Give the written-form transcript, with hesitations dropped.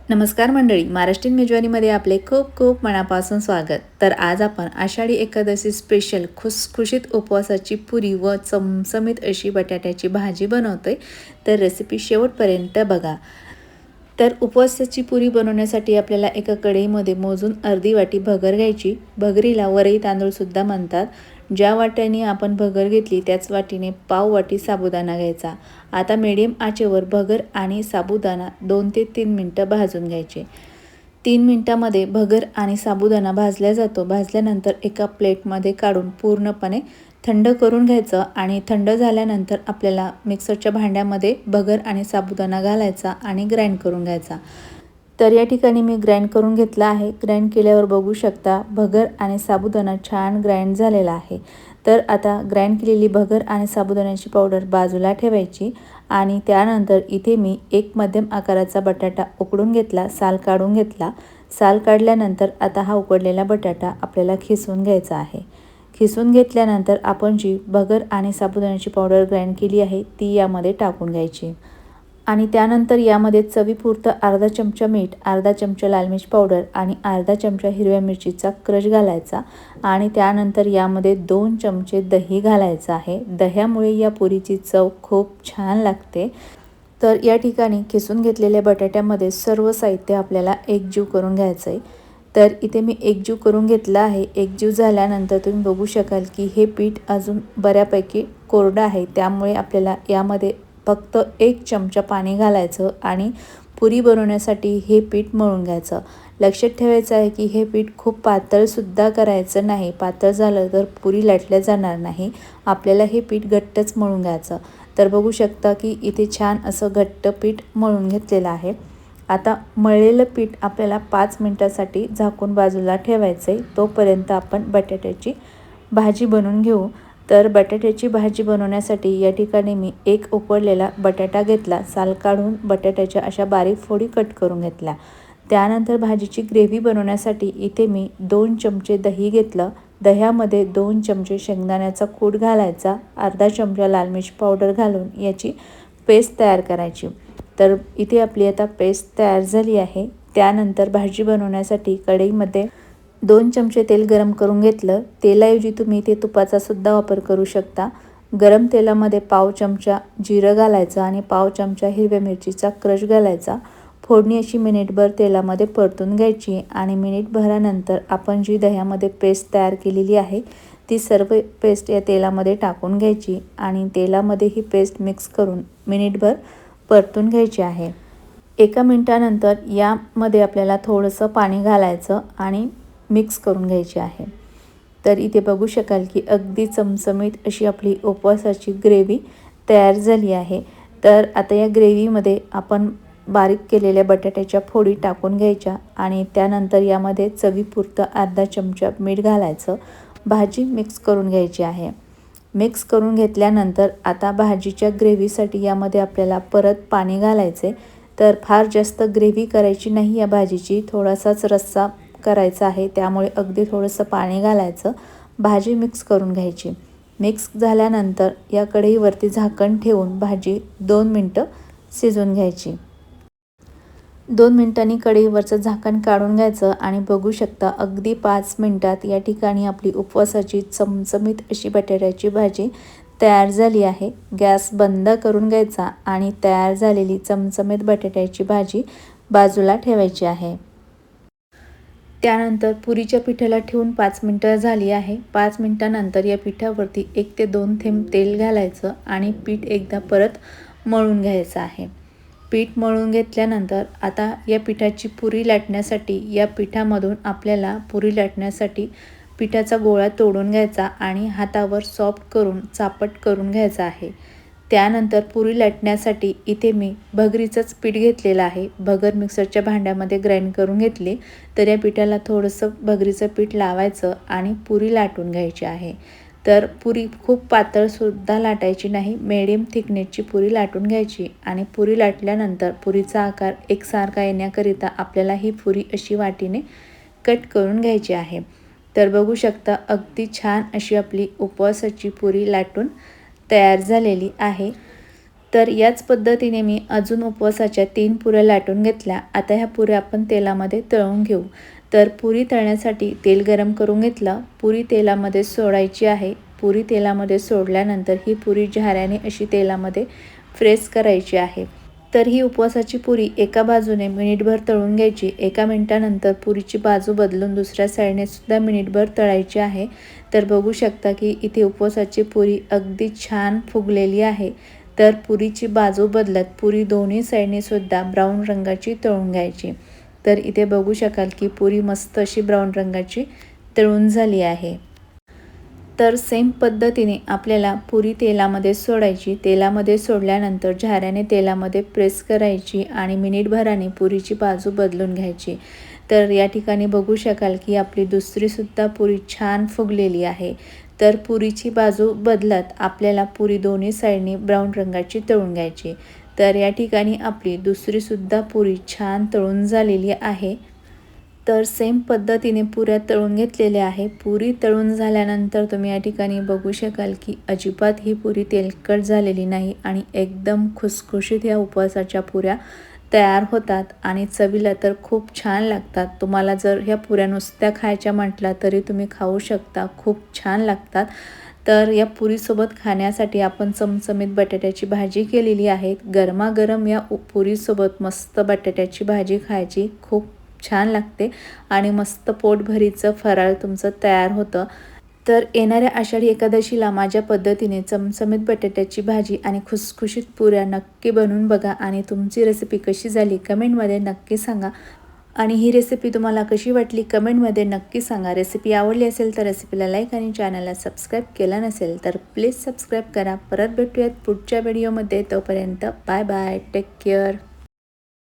नमस्कार मंडळी, महाराष्ट्रीयन मेजवानीमध्ये आपले खूप खूप मनापासून स्वागत. तर आज आपण आषाढी एकादशी स्पेशल खुसखुशीत उपवासाची पुरी व चमचमीत अशी बटाट्याची भाजी बनवतोय. तर रेसिपी शेवटपर्यंत बघा. तर उपवासाची पुरी बनवण्यासाठी आपल्याला एका कढईमध्ये मोजून अर्धी वाटी भगर घ्यायची. भगरीला वरई तांदूळसुद्धा म्हणतात. ज्या वाट्याने आपण भगर घेतली त्याच वाटीने पाव वाटी साबुदाणा घ्यायचा. आता मीडियम आचेवर भगर आणि साबुदाणा 2 ते 3 मिनटं भाजून घ्यायचे. 3 मिनटामध्ये भगर आणि साबुदाणा भाजला जातो. भाजल्यानंतर एका प्लेटमध्ये काढून पूर्णपणे थंड करून घ्यायचं आणि थंड झाल्यानंतर आपल्याला मिक्सरच्या भांड्यामध्ये भगर आणि साबुदाणा घालायचा आणि ग्राइंड करून घ्यायचा. तर या ठिकाणी मी ग्राइंड करून घेतला आहे. ग्राइंड केल्यावर बघू शकता भगर आणि साबुदाणा छान ग्राइंड झालेला आहे. तर आता ग्राइंड केलेली भगर आणि साबुदाण्याची पावडर बाजूला ठेवायची आणि त्यानंतर इथे मी एक मध्यम आकाराचा बटाटा उकडून घेतला, साल काढून घेतला. साल काढल्यानंतर आता हा उकडलेला बटाटा आपल्याला खिसून घ्यायचा आहे. खिसून घेतल्यानंतर आपण जी भगर आणि साबुदाण्याची पावडर ग्राइंड केली आहे ती यामध्ये टाकून घ्यायची आणि त्यानंतर यामध्ये चवीपुरतं अर्धा चमचा मीठ, अर्धा चमचा लाल मिर्च पावडर आणि अर्धा चमचा हिरव्या मिरचीचा क्रश घालायचा आणि त्यानंतर यामध्ये 2 चमचे दही घालायचं आहे. दह्यामुळे या पुरीची चव खूप छान लागते. तर या ठिकाणी खिसून घेतलेल्या बटाट्यामध्ये सर्व साहित्य आपल्याला एकजीव करून घ्यायचं आहे. तर इथे मी एकजीव करून घेतला आहे. एकजीव झाल्यानंतर तुम्ही बघू शकाल की हे पीठ अजून बऱ्यापैकी कोरडं आहे. त्यामुळे आपल्याला यामध्ये फक्त 1 चमचा पाणी घालायचं आणि पुरी बनवण्यासाठी हे पीठ मळून घ्यायचं. लक्षात ठेवायचं आहे की हे पीठ खूप पातळसुद्धा करायचं नाही. पातळ झालं तर पुरी लाटल्या जाणार नाही. आपल्याला हे पीठ घट्टच मळून घ्यायचं. तर बघू शकता की इथे छान असं घट्ट पीठ मळून घेतलेलं आहे. आता मळलेलं पीठ आपल्याला 5 मिनटासाठी झाकून बाजूला ठेवायचं आहे. तोपर्यंत आपण बटाट्याची भाजी बनवून घेऊ. तर बटाट्याची भाजी बनवण्यासाठी या ठिकाणी मी एक उकडलेला बटाटा घेतला. साल काढून बटाट्याच्या अशा बारीक फोडी कट करून घेतल्या. त्यानंतर भाजीची ग्रेव्ही बनवण्यासाठी इथे मी 2 चमचे दही घेतलं. दह्यामध्ये 2 चमचे शेंगदाण्याचा कूट घालायचा, अर्धा चमचा लाल मिर्च पावडर घालून याची पेस्ट तयार करायची. तर इथे आपली आता पेस्ट तयार झाली आहे. त्यानंतर भाजी बनवण्यासाठी कढईमध्ये 2 चमचे तेल गरम करून घेतलं. तेलाऐवजी तुम्ही इथे तुपाचा सुद्धा वापर करू शकता. गरम तेलामध्ये पाव चमचा जिरं घालायचं आणि पाव चमचा हिरव्या मिरचीचा क्रश घालायचा. फोडणी अशी मिनिटभर तेलामध्ये परतून घ्यायची आणि मिनिटभरानंतर आपण जी दह्यामध्ये पेस्ट तयार केलेली आहे ती सर्व पेस्ट या तेलामध्ये टाकून घ्यायची आणि तेलामध्ये ही पेस्ट मिक्स करून मिनिटभर परतून घ्यायची आहे. 1 मिनिटानंतर यामध्ये आपल्याला थोडंसं पाणी घालायचं आणि मिक्स करून घ्यायची आहे. तर इथे बघू शकाल की अगदी चमचमीत अशी आपली उपवासाची ग्रेव्ही तयार झाली आहे. तर आता या ग्रेव्हीमध्ये आपण बारीक केलेल्या बटाट्याच्या फोडी टाकून घ्यायच्या आणि त्यानंतर यामध्ये चवीपुरतं अर्धा चमचा मीठ घालायचं. भाजी मिक्स करून घ्यायची आहे. मिक्स करून घेतल्यानंतर आता भाजीच्या ग्रेव्हीसाठी यामध्ये आपल्याला परत पाणी घालायचे. तर फार जास्त ग्रेव्ही करायची नाही या भाजीची, थोडासाच रस्सा करायचा आहे. त्यामुळे अगदी थोडंसं पाणी घालायचं. भाजी मिक्स करून घ्यायची. मिक्स झाल्यानंतर या कढईवरती झाकण ठेवून भाजी 2 मिनटं शिजवून घ्यायची. 2 मिनिटांनी कढईवरचं झाकण काढून घ्यायचं आणि बघू शकता अगदी 5 मिनटात या ठिकाणी आपली उपवासाची चमचमीत अशी बटाट्याची भाजी तयार झाली आहे. गॅस बंद करून घ्यायचा आणि तयार झालेली चमचमीत बटाट्याची भाजी बाजूला ठेवायची आहे. त्यानंतर पुरीच्या पिठाला ठेवून 5 मिनटं झाली आहे. 5 मिनटानंतर या पिठावरती 1 ते 2 थेंब तेल घालायचं आणि पीठ एकदा परत मळून घ्यायचं आहे. पीठ मळून घेतल्यानंतर आता या पिठाची पुरी लाटण्यासाठी या पिठामधून आपल्याला पुरी लाटण्यासाठी पिठाचा गोळा तोडून घ्यायचा आणि हातावर सॉफ्ट करून चापट करून घ्यायचा आहे. त्यानंतर पुरी लाटण्यासाठी इथे मी भगरीचंच पीठ घेतलेलं आहे. भगर मिक्सरच्या भांड्यामध्ये ग्राइंड करून घेतली. तर या पिठाला थोडंसं भगरीचं पीठ लावायचं आणि पुरी लाटून घ्यायची आहे. तर पुरी खूप पातळसुद्धा लाटायची नाही, मिडियम थिकनेसची पुरी लाटून घ्यायची आणि पुरी लाटल्यानंतर पुरीचा आकार एकसारखा येण्याकरिता आपल्याला ही पुरी अशी वाटीने कट करून घ्यायची आहे. तर बघू शकता अगदी छान अशी आपली उपवासाची पुरी लाटून तयार झालेली आहे. तर याच पद्धतीने मी अजून उपवासाच्या 3 पुऱ्या लाटून घेतल्या. आता ह्या पुऱ्या आपण तेलामध्ये तळून घेऊ. तर पुरी तळण्यासाठी तेल गरम करून घेतलं. पुरी तेलामध्ये सोडायची आहे. पुरी तेलामध्ये सोडल्यानंतर ही पुरी झाऱ्याने अशी तेलामध्ये प्रेस करायची आहे. तर ही उपवासाची पुरी एका बाजूने मिनिटभर तळून घ्यायची. 1 मिनिटानंतर पुरीची बाजू बदलून दुसऱ्या साईडने सुद्धा मिनिटभर तळायची आहे. तर बघू शकता की इथे उपवासाची पुरी अगदी छान फुगलेली आहे. तर पुरीची बाजू बदलत पुरी दोन्ही साईडने सुद्धा ब्राऊन रंगाची तळून घ्यायची. तर इथे बघू शकाल की पुरी मस्त अशी ब्राऊन रंगाची तळून झाली आहे. तर सेम पद्धतीने आपल्याला पुरी तेलामध्ये सोडायची. तेलामध्ये सोडल्यानंतर झाऱ्याने तेलामध्ये प्रेस करायची आणि मिनिटभराने पुरीची बाजू बदलून घ्यायची. तर या ठिकाणी बघू शकाल की आपली दुसरीसुद्धा पुरी छान फुगलेली आहे. तर पुरीची बाजू बदलत आपल्याला पुरी दोन्ही साईडनी ब्राऊन रंगाची तळून घ्यायची. तर या ठिकाणी आपली दुसरीसुद्धा पुरी छान तळून झालेली आहे. तर सेम पद्धतीने पुऱ्या तळून घेतलेल्या आहे. पुरी तळून झाल्यानंतर तुम्ही या ठिकाणी बघू शकाल की अजिबात ही पुरी तेलकट झालेली नाही आणि एकदम खुसखुशीत या उपवासाच्या पुऱ्या तयार होतात आणि चवीला तर खूप छान लागतात. तुम्हाला जर ह्या पुऱ्या नुसत्या खायच्या म्हटल्या तरी तुम्ही खाऊ शकता. खूप छान लागतात. तर या पुरीसोबत खाण्यासाठी आपण चमचमीत बटाट्याची भाजी केलेली आहे. गरमागरम या पुरीसोबत मस्त बटाट्याची भाजी खायची. खूप छान लागते आणि मस्त पोटभरीचं फराळ तुमचं तयार होतं. तर येणाऱ्या आषाढी एकादशीला माझ्या पद्धतीने चमचमीत बटाट्याची भाजी आणि खुसखुशीत पुऱ्या नक्की बनवून बघा आणि तुमची रेसिपी कशी झाली कमेंटमध्ये नक्की सांगा. आणि ही रेसिपी तुम्हाला कशी वाटली कमेंटमध्ये नक्की सांगा. रेसिपी आवडली असेल तर रेसिपीला लाईक आणि चॅनलला सबस्क्राईब केलं नसेल तर प्लीज सबस्क्राईब करा. परत भेटूयात पुढच्या व्हिडिओमध्ये. तोपर्यंत बाय बाय. Take care.